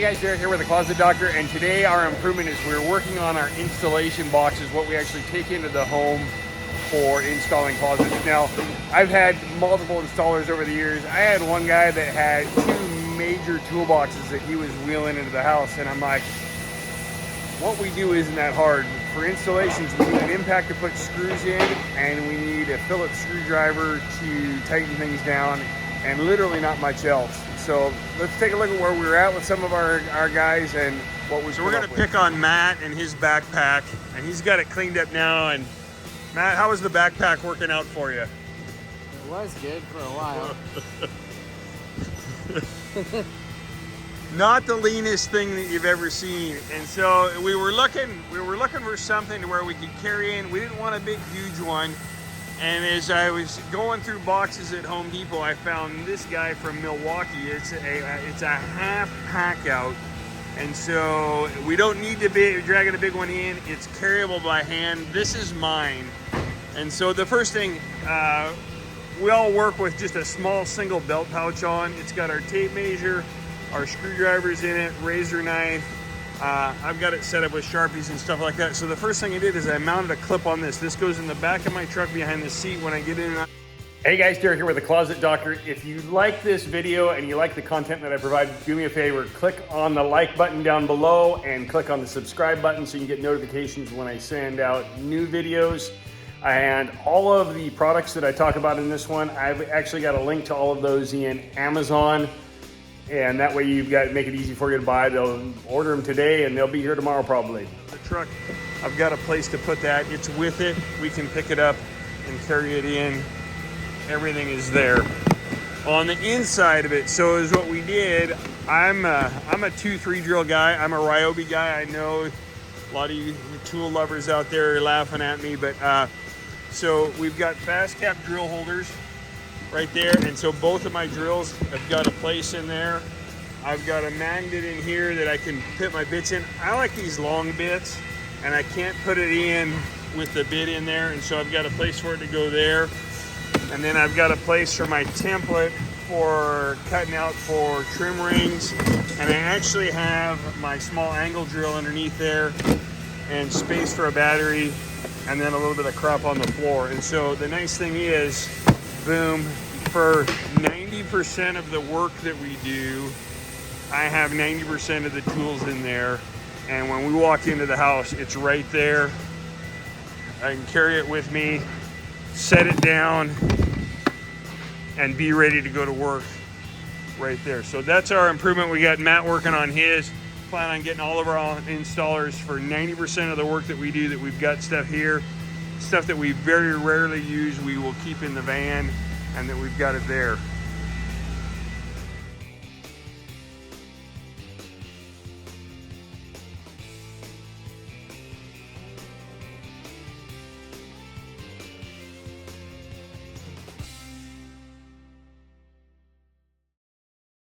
Hey guys, Derek here with the Closet Doctor, and today our improvement is we're working on our installation boxes, what we actually take into the home for installing closets. Now, I've had multiple installers over the years. I had one guy that had 2 major toolboxes that he was wheeling into the house, and I'm like, what we do isn't that hard. For installations, we need an impact to put screws in, and we need a Phillips screwdriver to tighten things down, and literally not much else. So let's take a look at where we're at with some of our guys and what we. So we're gonna pick on Matt and his backpack, and he's got it cleaned up now. And Matt, how was the backpack working out for you? It was good for a while. Not the leanest thing that you've ever seen, and so we were looking for something to where we could carry in. We didn't want a big, huge one. And as I was going through boxes at Home Depot, I found this guy from Milwaukee. It's a half Packout, and so we don't need to be dragging a big one in. It's carryable by hand. This is mine, and so the first thing, we all work with just a small single belt pouch on. It's got our tape measure, our screwdrivers in it, razor knife. I've got it set up with Sharpies and stuff like that. So the first thing I did is I mounted a clip on this. This goes in the back of my truck behind the seat when I get in. Hey guys, Derek here with the Closet Doctor. If you like this video and you like the content that I provide, do me a favor, click on the like button down below and click on the subscribe button so you can get notifications when I send out new videos. And all of the products that I talk about in this one, I've actually got a link to all of those in Amazon. And that way you've got make it easy for you to buy. They'll order them today and they'll be here tomorrow probably. The truck, I've got a place to put that. It's with it. We can pick it up and carry it in. Everything is there. On the inside of it, so is what we did. I'm a 2-3 drill guy. I'm a Ryobi guy. I know a lot of you tool lovers out there are laughing at me, but so we've got fast cap drill holders right there, and so both of my drills have got a place in there. I've got a magnet in here that I can put my bits in. I like these long bits, and I can't put it in with the bit in there, and so I've got a place for it to go there. And then I've got a place for my template for cutting out for trim rings, and I actually have my small angle drill underneath there, and space for a battery, and then a little bit of crop on the floor. And so the nice thing is, boom, for 90% of the work that we do, I have 90% of the tools in there, and when we walk into the house, it's right there. I can carry it with me, set it down, and be ready to go to work right there. So that's our improvement. We got Matt working on his. Plan on getting all of our installers for 90% of the work that we do, that we've got stuff here. Stuff that we very rarely use, we will keep in the van, and that we've got it there.